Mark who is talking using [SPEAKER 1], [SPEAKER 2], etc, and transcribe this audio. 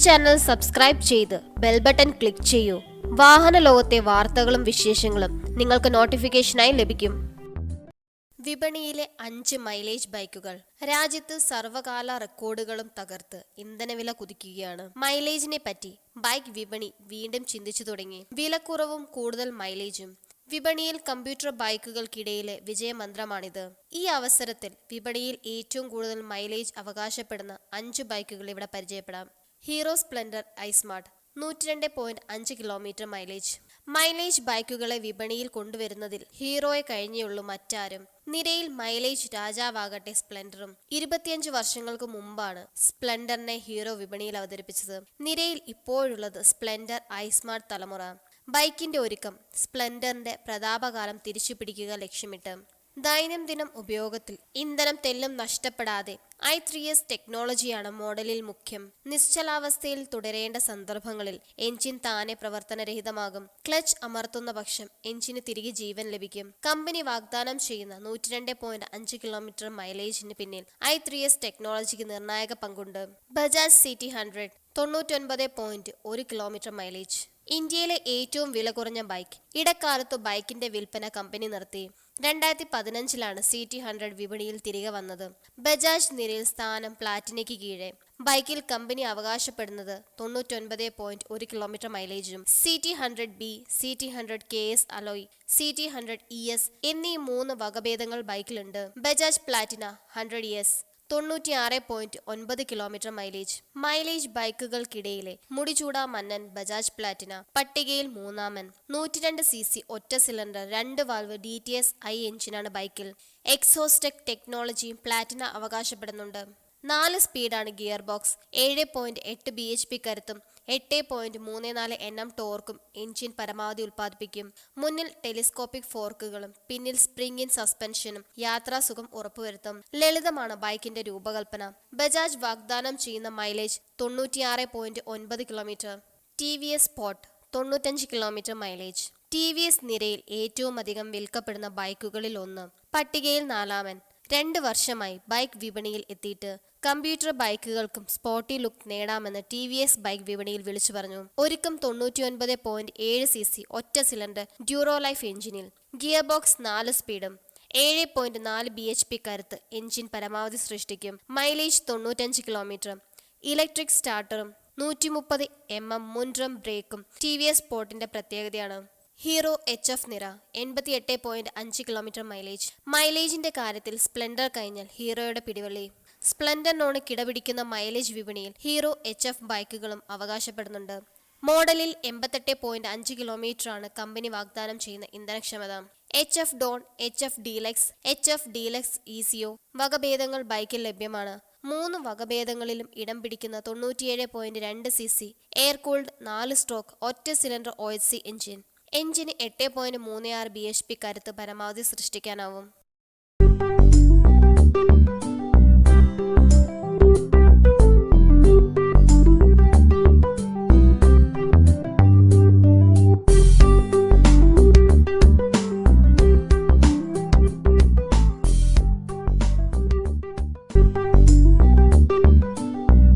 [SPEAKER 1] Channel subscribe ചെയ്ത് bell button click ചെയ്യൂ. വാഹന ലോകത്തെ വാർത്തകളും വിശേഷങ്ങളും നിങ്ങൾക്ക് നോട്ടിഫിക്കേഷനായി ലഭിക്കും. വിപണിയിലെ 5 മൈലേജ് ബൈക്കുകൾ. രാജ്യത്ത് സർവകാല റെക്കോർഡുകളും തകർത്ത് ഇന്ധനവില കുതിക്കുകയാണ്. മൈലേജിനെ പറ്റി ബൈക്ക് വിപണി വീണ്ടും ചിന്തിച്ചു തുടങ്ങി. വിലക്കുറവും കൂടുതൽ മൈലേജും വിപണിയിൽ കമ്പ്യൂട്ടർ ബൈക്കുകൾക്കിടയിലെ വിജയമന്ത്രമാണിത്. ഈ അവസരത്തിൽ വിപണിയിൽ ഏറ്റവും കൂടുതൽ മൈലേജ് അവകാശപ്പെടുന്ന 5 ബൈക്കുകൾ ഇവിടെ പരിചയപ്പെടാം. Hero Splendor iSmart 102.5 kilometre mileage ബൈക്കുകളെ വിപണിയിൽ കൊണ്ടുവരുന്നതിൽ ഹീറോയെ കഴിഞ്ഞുള്ളൂ മറ്റാരും. നിരയിൽ മൈലേജ് രാജാവാകട്ടെ സ്പ്ലെൻഡറും. 25 വർഷങ്ങൾക്ക് മുമ്പാണ് സ്പ്ലെൻഡറിനെ ഹീറോ വിപണിയിൽ അവതരിപ്പിച്ചത്. നിരയിൽ ഇപ്പോഴുള്ളത് സ്പ്ലെൻഡർ ഐസ്മാർട്ട് തലമുറ. ബൈക്കിന്റെ ഒരുക്കം. സ്പ്ലെൻഡറിന്റെ പ്രതാപകാലം തിരിച്ചു പിടിക്കുക ലക്ഷ്യമിട്ട്. ദൈനംദിനം ഉപയോഗത്തിൽ ഇന്ധനം തെല്ലും നഷ്ടപ്പെടാതെ i3s ടെക്നോളജിയാണ് മോഡലിൽ മുഖ്യം. നിശ്ചലാവസ്ഥയിൽ തുടരേണ്ട സന്ദർഭങ്ങളിൽ എഞ്ചിൻ താനെ പ്രവർത്തനരഹിതമാകും. ക്ലച്ച് അമർത്തുന്ന പക്ഷം എഞ്ചിന് തിരികെ ജീവൻ ലഭിക്കും. കമ്പനി വാഗ്ദാനം ചെയ്യുന്ന 102.5 കിലോമീറ്റർ മൈലേജിന് പിന്നിൽ i3s ടെക്നോളജിക്ക് നിർണായക പങ്കുണ്ട്. Bajaj CT 100 99.1 kilometre mileage. ഇന്ത്യയിലെ ഏറ്റവും വില കുറഞ്ഞ ബൈക്ക്. ഇടക്കാലത്തു ബൈക്കിന്റെ വിൽപ്പന കമ്പനി നിർത്തി. 2015 CT 100 വിപണിയിൽ തിരികെ വന്നത്. ബജാജ് നിരയിൽ സ്ഥാനം പ്ലാറ്റിനയ്ക്ക് കീഴെ. ബൈക്കിൽ കമ്പനി അവകാശപ്പെടുന്നത് 99.1 കിലോമീറ്റർ മൈലേജും. CT 100B, CT 100 KS alloy, CT 100 ES എന്നീ 3 വകഭേദങ്ങൾ ബൈക്കിലുണ്ട്. Bajaj Platina 100S 96.9 kilometre mileage ബൈക്കുകൾക്കിടയിലെ മുടിചൂടാ മന്നൻ ബജാജ് പ്ലാറ്റിന പട്ടികയിൽ 3ാമൻ. 102cc ഒറ്റ സിലിണ്ടർ 2 വാൽവ് DTS I എഞ്ചിനാണ് ബൈക്കിൽ. എക്സോസ്റ്റെക് ടെക്നോളജിയും പ്ലാറ്റിന അവകാശപ്പെടുന്നുണ്ട്. 4 സ്പീഡാണ് ഗിയർ ബോക്സ്. 7.8 bhp കരുത്തും 8.34 Nm ടോർക്കും എഞ്ചിൻ പരമാവധി ഉൽപ്പാദിപ്പിക്കും. മുന്നിൽ ടെലിസ്കോപ്പിക് ഫോർക്കുകളും പിന്നിൽ സ്പ്രിംഗ് ഇൻ സസ്പെൻഷനും യാത്രാസുഖം ഉറപ്പുവരുത്തും. ലളിതമാണ് ബൈക്കിന്റെ രൂപകൽപ്പന. ബജാജ് വാഗ്ദാനം ചെയ്യുന്ന mileage 96.9 kilometre. TVS spot 95 kilometre mileage. TVS നിരയിൽ ഏറ്റവും അധികം വിൽക്കപ്പെടുന്ന ബൈക്കുകളിൽ ഒന്ന്. പട്ടികയിൽ 4ാമൻ. 2 വർഷമായി ബൈക്ക് വിപണിയിൽ എത്തിയിട്ട് കമ്പ്യൂട്ടർ ബൈക്കുകൾക്കും സ്പോർട്ടി ലുക്ക് നേടാമെന്ന് TVS ബൈക്ക് വിപണിയിൽ വിളിച്ചു പറഞ്ഞു. ഒരുക്കം 99.7 cc ഒറ്റ സിലിണ്ടർ ഡ്യൂറോ ലൈഫ് എഞ്ചിനിൽ. ഗിയർ ബോക്സ് 4 സ്പീഡും 7.4 bhp കരുത്ത് എഞ്ചിൻ പരമാവധി സൃഷ്ടിക്കും. Mileage 95 kilometre. ഇലക്ട്രിക് സ്റ്റാർട്ടറും 130 mm മുൻഡ്രം ബ്രേക്കും TVS സ്പോർട്ടിന്റെ പ്രത്യേകതയാണ്. ഹീറോ HF നിര 88.5 കിലോമീറ്റർ മൈലേജിന്റെ കാര്യത്തിൽ സ്പ്ലെൻഡർ കഴിഞ്ഞാൽ ഹീറോയുടെ പിടിവള്ളി. സ്പ്ലെൻഡറിനോട് കിടപിടിക്കുന്ന മൈലേജ് വിപണിയിൽ ഹീറോ HF ബൈക്കുകളും അവകാശപ്പെടുന്നുണ്ട്. മോഡലിൽ 88.5 കിലോമീറ്ററാണ് കമ്പനി വാഗ്ദാനം ചെയ്യുന്ന ഇന്ധനക്ഷമത. HF Dawn, HF Deluxe, HF Deluxe ECO വകഭേദങ്ങൾ ബൈക്കിൽ ലഭ്യമാണ്. 3 വകഭേദങ്ങളിലും ഇടം പിടിക്കുന്ന 97.2 cc എയർ കൂൾഡ് 4 സ്ട്രോക്ക് ഒറ്റ സിലിണ്ടർ OHC എഞ്ചിന് 8.36 bhp കരുത്ത് പരമാവധി സൃഷ്ടിക്കാനാവും.